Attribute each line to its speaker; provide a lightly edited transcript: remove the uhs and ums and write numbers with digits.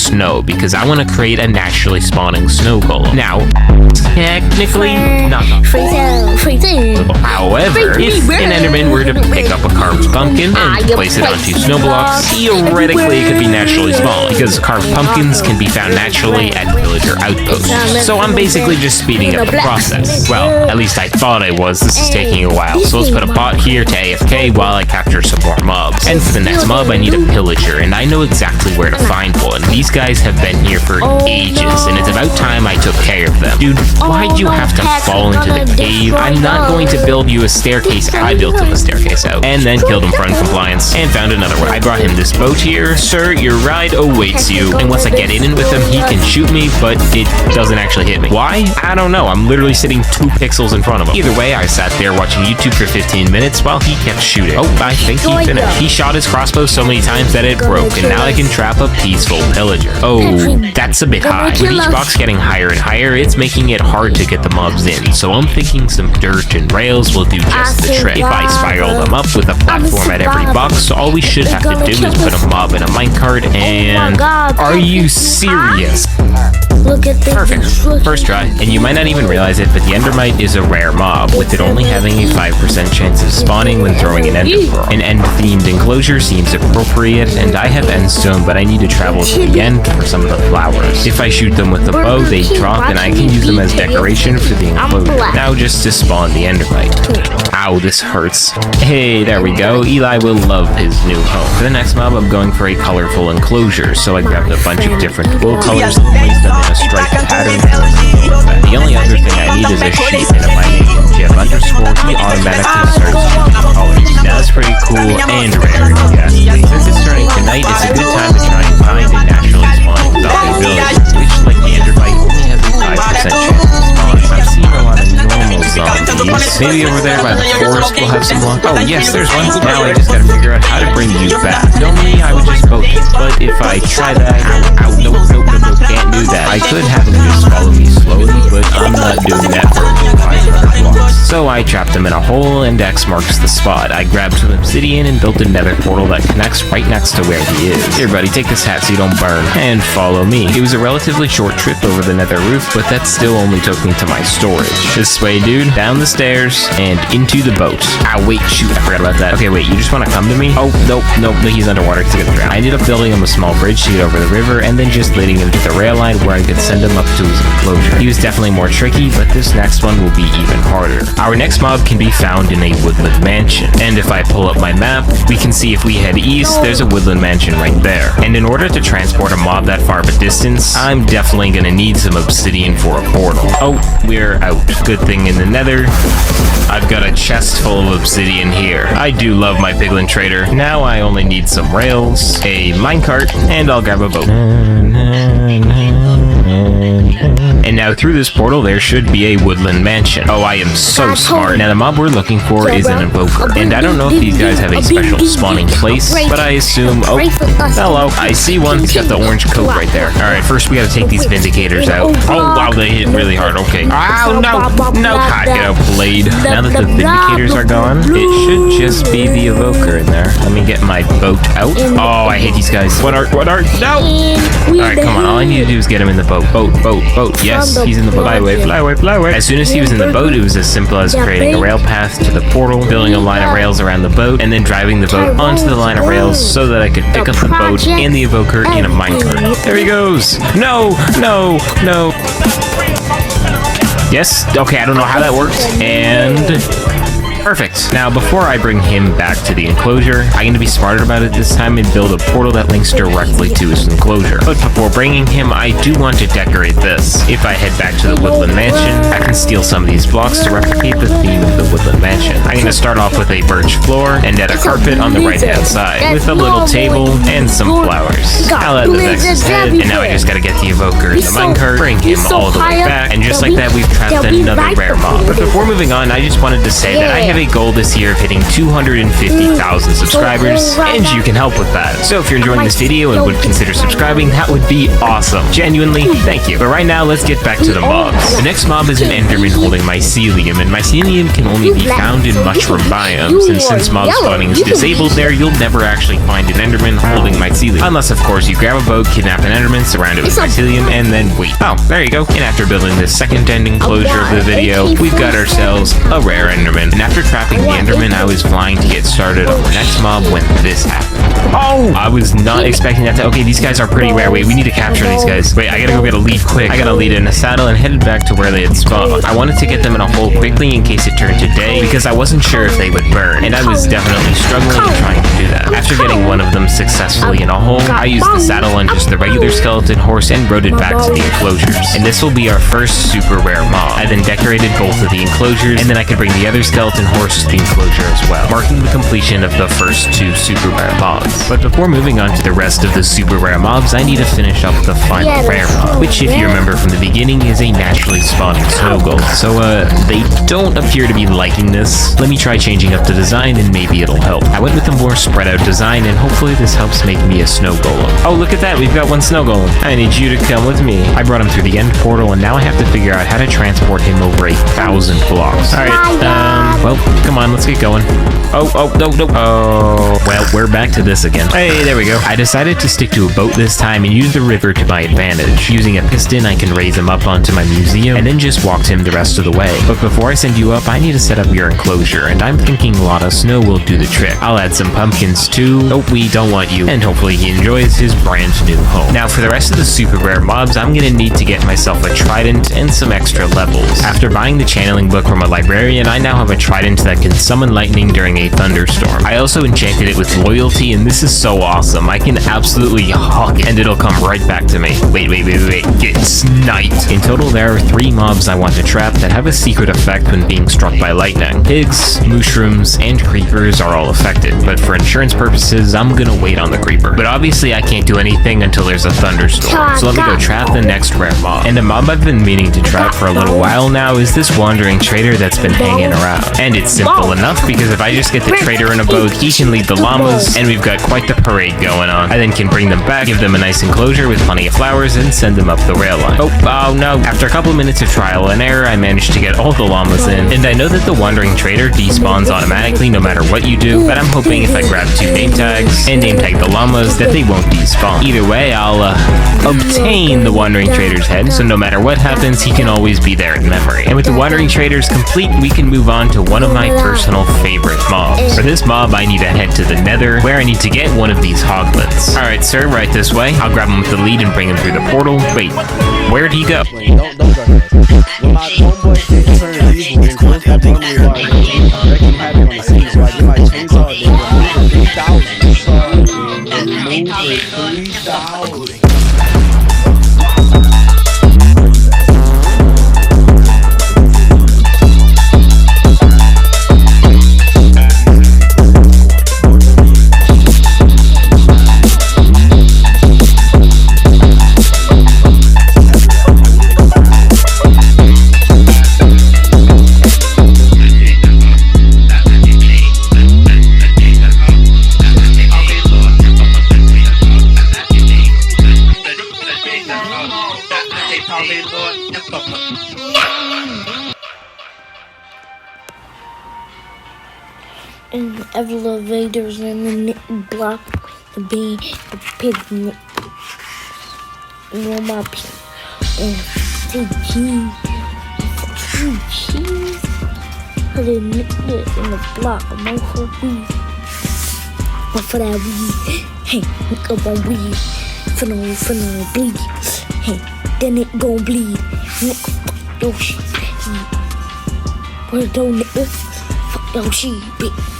Speaker 1: snow because I want to create a naturally spawning snow golem. Now, technically, not. However, if an Enderman were to pick up a carved pumpkin and place it onto snow blocks, theoretically it could be naturally spawned because carved pumpkins can be found naturally at villager outposts. So I'm basically just speeding up the process. Well, at least I thought I was. This is taking a while. So let's put a bot here to AFK while I capture some more mobs. And for the next mob, I need a pillager, and I know exactly where to find one. These guys have been here for ages, and it's about time I took care of them. Dude, why'd you have to fall into the cave? I'm not going to build you a staircase. I built him a staircase out, and then killed him for uncompliance, and found another one. I brought him this boat here. Sir, your ride awaits you. And once I get in with him, he can shoot me, but it doesn't actually hit me. Why? I don't know. I'm literally sitting 2 pixels in front of him. Either way, I sat there watching YouTube for 15 minutes while he kept shooting. Oh, I think he finished. He shot his crossbow so many times that it broke, and now I can trap a peaceful pillager. Oh, that's a bit high. With each box getting higher and higher, it's making it hard to get the mobs in, so I'm thinking some dirt and rails will do just the trick. If I spiral them up with a platform at every box, all we should have to do is put a mob in a minecart and... Are you serious? Perfect. First try, and you might not even realize it, but the Endermite is a rare mob, with it only having a 5% chance of spawning when throwing an ender pearl. An end-themed enclosure seems appropriate, and I have endstone, but I need to travel to the end for some of the flowers. If I shoot them with the bow, they drop, and I can use them as decoration for the enclosure. Now just to spawn the Endermite. Ow, this hurts. Hey, there we go. Eli will love his new home. For the next mob, I'm going for a colorful enclosure, so I grabbed a bunch of different wool colors and placed them in a striped pattern. The only other thing I need is a sheep, and if I make Jeff underscore, he automatically starts choosing colors. Now that's pretty cool and rare, if you ask me. Since it's starting tonight, it's a good time to try and find a naturally spawning zombie village, which, like the Endermite, only has a 5% chance of spawn. I've seen a lot of normal zombies. Maybe over there by the forest we'll have some luck. Oh yes, there's one. Now I just gotta figure out how to bring you back. Normally I would just boat, but if I try that, no, can't do that. I could have him just follow me slowly, but I'm not doing that for 500 blocks. So I trapped him in a hole, and X marks the spot. I grabbed some obsidian and built a nether portal that connects right next to where he is. Here buddy, take this hat so you don't burn, and follow me. It was a relatively short trip over the nether roof, but that still only took me to my storage. This way dude, down the stairs, and into the boat. Ow, wait, shoot, I forgot about that. Okay, wait, you just want to come to me? Oh, nope, he's underwater, he's gonna drown. I ended up building him a small bridge to get over the river, and then just leading him to the rail line where I could send him up to his enclosure. He was definitely more tricky, but this next one will be even harder. Our next mob can be found in a woodland mansion, and if I pull up my map, we can see if we head east, there's a woodland mansion right there. And in order to transport a mob that far of a distance, I'm definitely gonna need some obsidian for a portal. Oh, we're out. Good thing in the nether, I've got a chest full of obsidian here. I do love my piglin trader. Now I only need some rails, a minecart, and I'll grab a boat. And now through this portal there should be a woodland mansion. Oh, I am so smart. Now the mob we're looking for is an invoker, and I don't know if these guys have a special spawning place, but I assume... Oh, hello, I see one. He's got the orange coat right there. Alright, first we gotta take these vindicators out. Oh wow, they hit really hard. Okay. Oh no, I get outplayed. Now that the vindicators are gone, it should just be the evoker in there. Let me get my boat out. Oh, I hate these guys. What are, no! Alright, come on, all I need to do is get him in the boat. Boat. Yes, he's in the boat. Fly away. As soon as he was in the boat, it was as simple as creating a rail path to the portal, building a line of rails around the boat, and then driving the boat onto the line of rails so that I could pick up the boat and the evoker in a minecart. There he goes. No. Yes, okay, I don't know how that works, and... Perfect. Now, before I bring him back to the enclosure, I'm going to be smarter about it this time and build a portal that links directly to his enclosure. But before bringing him, I do want to decorate this. If I head back to the woodland mansion, I can steal some of these blocks to replicate the theme of the woodland mansion. I'm going to start off with a birch floor and add a carpet on the right-hand side, with a little table and some flowers. I'll add the Vex's head, and now I just got to get the evoker in the minecart, bring him all the way back, and just like that, we've trapped another rare mob. But before moving on, I just wanted to say that I have have a goal this year of hitting 250,000 subscribers, and you can help with that. So if you're enjoying this video and would consider subscribing, that would be awesome. Genuinely, thank you. But right now, let's get back to the mobs. The next mob is an enderman holding mycelium, and mycelium can only be found in mushroom biomes, and since mob spawning is disabled there, you'll never actually find an enderman holding mycelium. Unless, of course, you grab a boat, kidnap an enderman, surround it with mycelium, and then wait. Oh, there you go. And after building the second end enclosure of the video, we've got ourselves a rare enderman. And after trapping the enderman, I was flying to get started on the next mob when this happened. Oh! I was not expecting that to... Okay, these guys are pretty rare. Wait, we need to capture these guys. Wait, I gotta go get a lead quick. I gotta lead in a saddle and headed back to where they had spawned. I wanted to get them in a hole quickly in case it turned to day, because I wasn't sure if they would burn, and I was definitely struggling in trying to do that. After getting one of them successfully in a hole, I used the saddle on just the regular skeleton horse and rode it back to the enclosures. And this will be our first super rare mob. I then decorated both of the enclosures, and then I could bring the other skeleton horse to the enclosure as well, marking the completion of the first two super rare mobs. But before moving on to the rest of the super rare mobs, I need to finish up the final rare mob, which, if you remember from the beginning, is a naturally spawning snow golem. So, they don't appear to be liking this. Let me try changing up the design and maybe it'll help. I went with a more spread out design, and hopefully this helps make me a snow golem. Oh, look at that, we've got one snow golem. I need you to come with me. I brought him through the end portal, and now I have to figure out how to transport him over 1,000 blocks. Alright, well, come on, let's get going. Oh, no. Oh, well, we're back to this again. Hey, there we go. I decided to stick to a boat this time and use the river to my advantage. Using a piston, I can raise him up onto my museum and then just walk him the rest of the way. But before I send you up, I need to set up your enclosure, and I'm thinking a lot of snow will do the trick. I'll add some pumpkins too. Oh, we don't want you. And hopefully he enjoys his brand new home. Now, for the rest of the super rare mobs, I'm gonna need to get myself a trident and some extra levels. After buying the channeling book from a librarian, I now have a trident that can summon lightning during a thunderstorm. I also enchanted it with loyalty, and this is so awesome. I can absolutely hawk it, and it'll come right back to me. Wait. Get sniped. In total, there are 3 mobs I want to trap that have a secret effect when being struck by lightning. Pigs, mushrooms, and creepers are all affected, but for insurance purposes, I'm gonna wait on the creeper. But obviously, I can't do anything until there's a thunderstorm, so let me go trap the next rare mob. And the mob I've been meaning to trap for a little while now is this wandering trader that's been hanging around. And it's simple enough, because if I just get the trader in a boat, he can lead the llamas, and we've got quite the parade going on. I then can bring them back, give them a nice enclosure with plenty of flowers, and send them up the rail line. Oh no. After a couple of minutes of trial and error, I managed to get all the llamas in, and I know that the wandering trader despawns automatically no matter what you do, but I'm hoping if I grab 2 name tags and name tag the llamas that they won't despawn. Either way, I'll obtain the wandering trader's head, so no matter what happens, he can always be there in memory. And with the wandering traders complete, we can move on to one of my personal favorite mobs. For this mob, I need to head to the nether, where I need to get one of these hoglets. Alright, sir, right this way. I'll grab him with the lead and bring him through the portal. Wait, where'd he go?
Speaker 2: Don't go there. When my homeboy takes turns evil and goes back on me, wrecking havoc on the scene, so I get my chainsaw and remove 3,000. Remove 3,000.
Speaker 3: And elevators and the block, the bean, the pig, warm up, and cheese, put it in the block, no for weed, but for that weed, hey, look up on weed, finna bleed, hey, then it gon' bleed, nigga, fuck your shit, put it on nigga, fuck your shit, bitch.